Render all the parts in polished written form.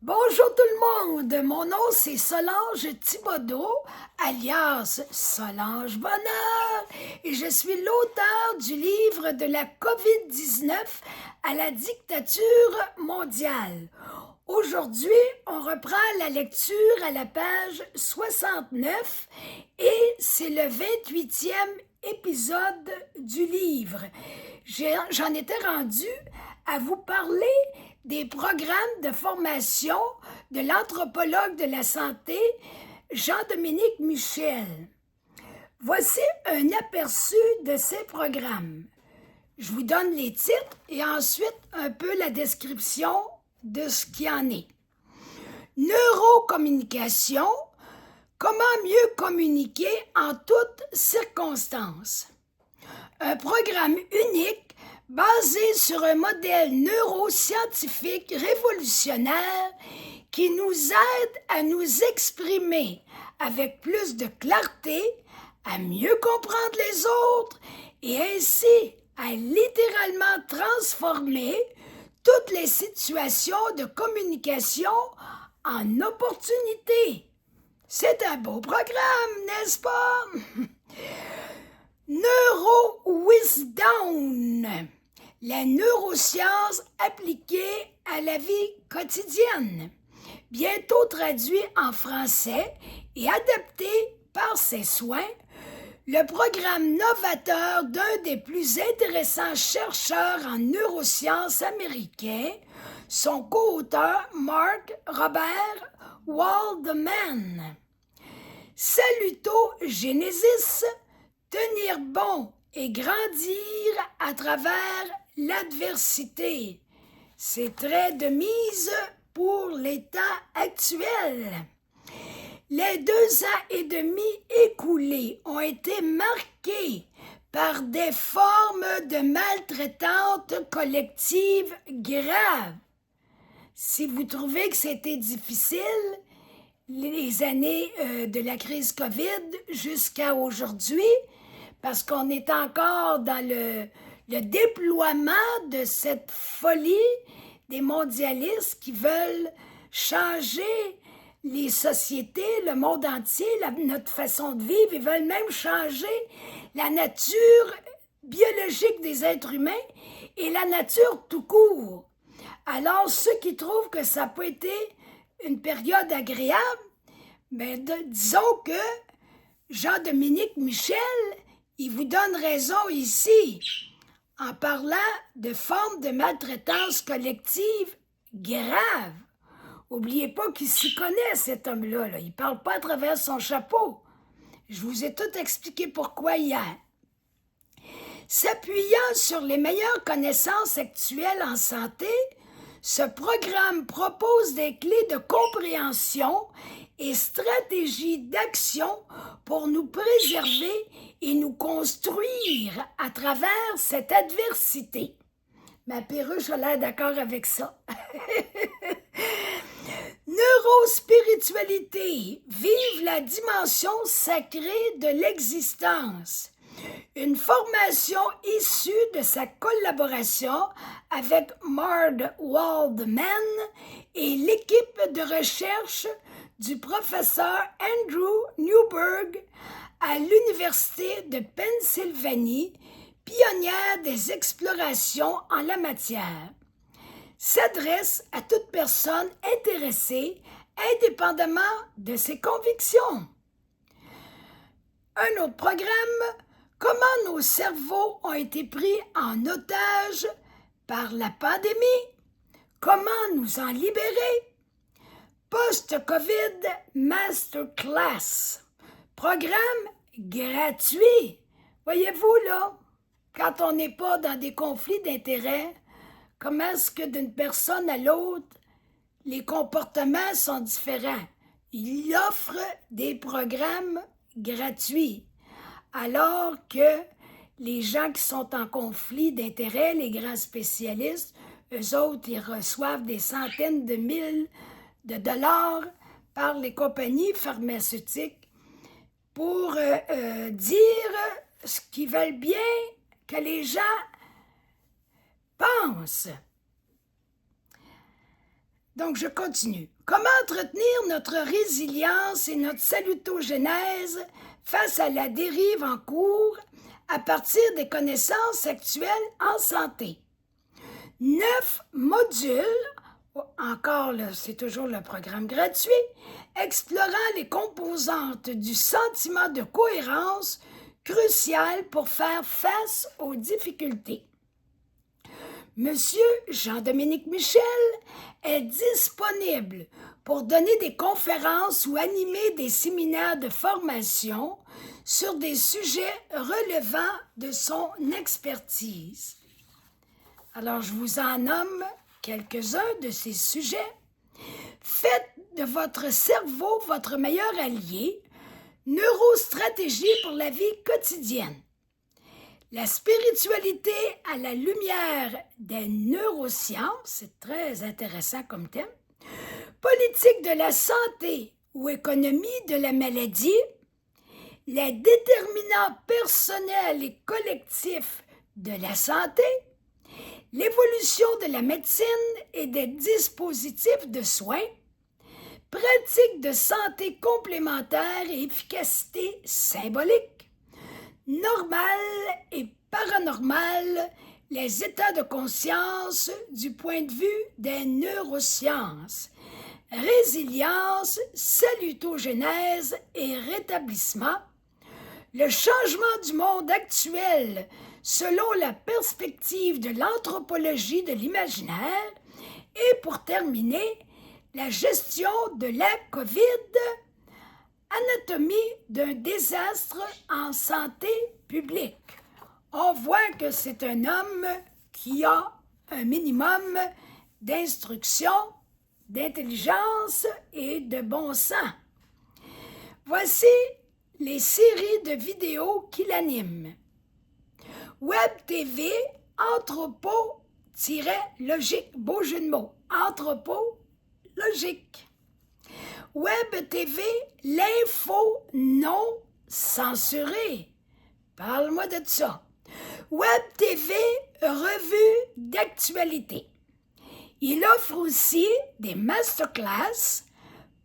Bonjour tout le monde, mon nom c'est Solange Thibodeau, alias Solange Bonheur, et je suis l'auteur du livre de la COVID-19 à la dictature mondiale. Aujourd'hui, on reprend la lecture à la page 69 et c'est le 28e épisode du livre. J'en étais rendu à vous parler des programmes de formation de l'anthropologue de la santé Jean-Dominique Michel. Voici un aperçu de ces programmes. Je vous donne les titres et ensuite un peu la description de ce qu'il en est. Neurocommunication, comment mieux communiquer en toutes circonstances. Un programme unique basé sur un modèle neuroscientifique révolutionnaire qui nous aide à nous exprimer avec plus de clarté, à mieux comprendre les autres et ainsi à littéralement transformer toutes les situations de communication en opportunités. C'est un beau programme, n'est-ce pas? Neuro-Wisdom, la neuroscience appliquée à la vie quotidienne, bientôt traduit en français et adapté par ses soins, le programme novateur d'un des plus intéressants chercheurs en neurosciences américains, son co-auteur Mark Robert Waldman. Salutogenesis, tenir bon et grandir à travers l'adversité. C'est très de mise pour l'état actuel. Les 2 ans et demi écoulés ont été marqués par des formes de maltraitance collective graves. Si vous trouvez que c'était difficile, les années de la crise COVID jusqu'à aujourd'hui, parce qu'on est encore dans le déploiement de cette folie des mondialistes qui veulent changer les sociétés, le monde entier, notre façon de vivre. Ils veulent même changer la nature biologique des êtres humains et la nature tout court. Alors, ceux qui trouvent que ça n'a pas été une période agréable, mais disons que Jean-Dominique Michel, il vous donne raison ici, en parlant de formes de maltraitance collective graves. N'oubliez pas qu'il s'y connaît, cet homme-là. Là. Il ne parle pas à travers son chapeau. Je vous ai tout expliqué pourquoi hier. S'appuyant sur les meilleures connaissances actuelles en santé, ce programme propose des clés de compréhension et stratégies d'action pour nous préserver et nous construire à travers cette adversité. Ma perruche a l'air d'accord avec ça. Neurospiritualité, vive la dimension sacrée de l'existence. Une formation issue de sa collaboration avec Mark Waldman et l'équipe de recherche du professeur Andrew Newberg à l'Université de Pennsylvanie, pionnière des explorations en la matière, s'adresse à toute personne intéressée, indépendamment de ses convictions. Un autre programme, comment nos cerveaux ont été pris en otage par la pandémie, comment nous en libérer. Post-COVID Masterclass, programme gratuit. Voyez-vous là, quand on n'est pas dans des conflits d'intérêts, comment est-ce que d'une personne à l'autre, les comportements sont différents? Il offre des programmes gratuits, alors que les gens qui sont en conflit d'intérêts, les grands spécialistes, eux autres, ils reçoivent des centaines de milliers de dollars par les compagnies pharmaceutiques pour dire ce qu'ils veulent bien que les gens pensent. Donc, je continue. Comment entretenir notre résilience et notre salutogénèse face à la dérive en cours à partir des connaissances actuelles en santé? 9 modules, encore là, c'est toujours le programme gratuit, explorant les composantes du sentiment de cohérence crucial pour faire face aux difficultés. Monsieur Jean-Dominique Michel est disponible pour donner des conférences ou animer des séminaires de formation sur des sujets relevant de son expertise. Alors, je vous en nomme quelques-uns de ces sujets. Faites de votre cerveau votre meilleur allié. Neurostratégie pour la vie quotidienne. La spiritualité à la lumière des neurosciences, c'est très intéressant comme thème. Politique de la santé ou économie de la maladie. Les déterminants personnels et collectifs de la santé. L'évolution de la médecine et des dispositifs de soins. Pratique de santé complémentaire et efficacité symbolique. Normal et paranormal, les états de conscience du point de vue des neurosciences. Résilience, salutogénèse et rétablissement. Le changement du monde actuel selon la perspective de l'anthropologie de l'imaginaire. Et pour terminer, la gestion de la COVID, anatomie d'un désastre en santé publique. On voit que c'est un homme qui a un minimum d'instruction, d'intelligence et de bon sens. Voici les séries de vidéos qui l'animent. Web TV, anthropo-logique, beau jeu de mots, anthropo-logique. Web TV, l'info non censurée. Parle-moi de ça. Web TV, revue d'actualité. Il offre aussi des masterclass,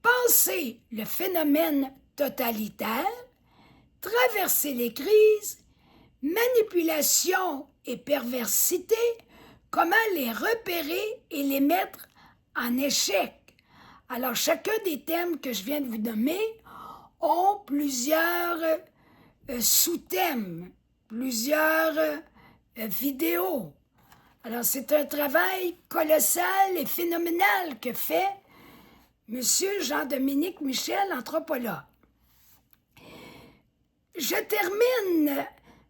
penser le phénomène totalitaire, traverser les crises, manipulation et perversité, comment les repérer et les mettre en échec. Alors, chacun des thèmes que je viens de vous nommer ont plusieurs sous-thèmes, plusieurs vidéos. Alors, c'est un travail colossal et phénoménal que fait M. Jean-Dominique Michel, anthropologue. Je termine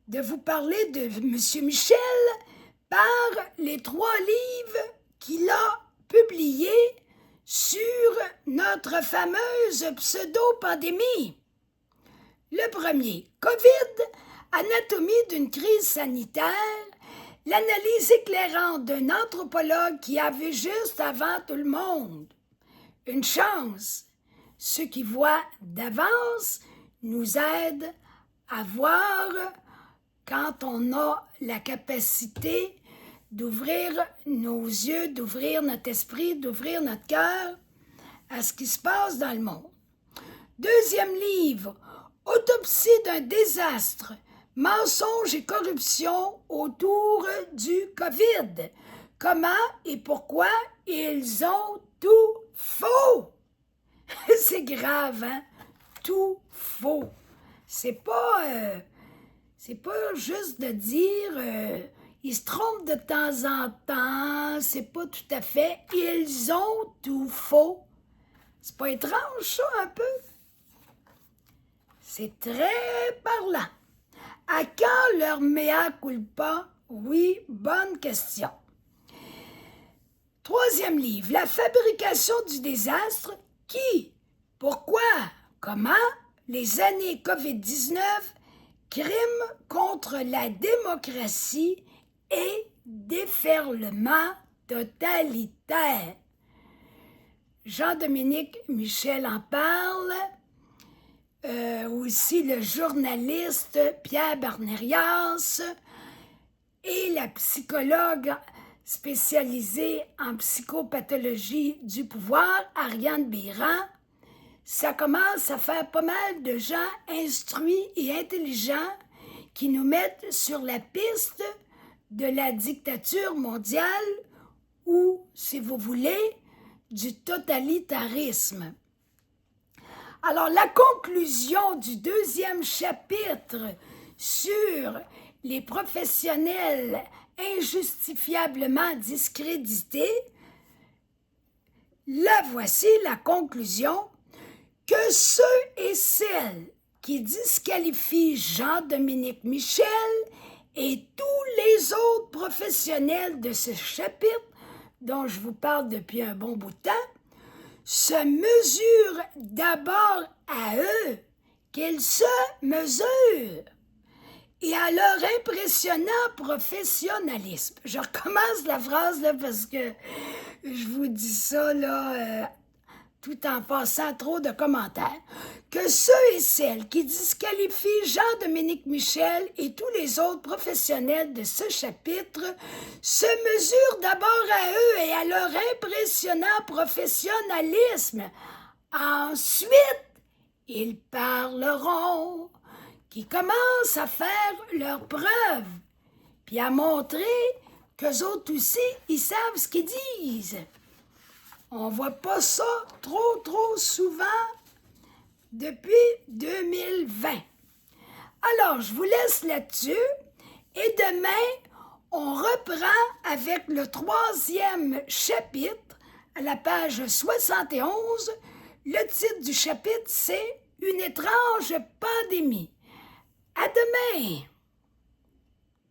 de vous parler de M. Michel par les 3 livres qu'il a publiés sur notre fameuse pseudo-pandémie. Le premier, COVID, anatomie d'une crise sanitaire, l'analyse éclairante d'un anthropologue qui a vu juste avant tout le monde. Une chance. Ceux qui voient d'avance nous aident à voir quand on a la capacité d'ouvrir nos yeux, d'ouvrir notre esprit, d'ouvrir notre cœur à ce qui se passe dans le monde. Deuxième livre, Autopsie d'un désastre, mensonges et corruption autour du COVID. Comment et pourquoi ils ont tout faux. C'est grave, hein? Tout faux. C'est pas juste de dire ils se trompent de temps en temps, c'est pas tout à fait. Ils ont tout faux. C'est pas étrange, ça, un peu? C'est très parlant. À quand leur mea culpa? Oui, bonne question. Troisième livre, La fabrication du désastre. Qui? Pourquoi? Comment? Les années COVID-19, crimes contre la démocratie et déferlement totalitaire. Jean-Dominique Michel en parle. Aussi le journaliste Pierre Barnérias et la psychologue spécialisée en psychopathologie du pouvoir, Ariane Biran, ça commence à faire pas mal de gens instruits et intelligents qui nous mettent sur la piste de la dictature mondiale ou, si vous voulez, du totalitarisme. Alors, la conclusion du deuxième chapitre sur les professionnels injustifiablement discrédités, la voici la conclusion, que ceux et celles qui disqualifient Jean-Dominique Michel et tous les autres professionnels de ce chapitre, dont je vous parle depuis un bon bout de temps, se mesurent d'abord à eux qu'ils se mesurent et à leur impressionnant professionnalisme. Je recommence la phrase là, parce que je vous dis ça là, tout en passant trop de commentaires, que ceux et celles qui disqualifient Jean-Dominique Michel et tous les autres professionnels de ce chapitre se mesurent d'abord à eux et à leur impressionnant professionnalisme. Ensuite, ils parleront, qui commencent à faire leurs preuves, puis à montrer qu'eux autres aussi, ils savent ce qu'ils disent. On ne voit pas ça trop souvent depuis 2020. Alors, je vous laisse là-dessus et demain, on reprend avec le 3e chapitre à la page 71. Le titre du chapitre, c'est « Une étrange pandémie ». À demain!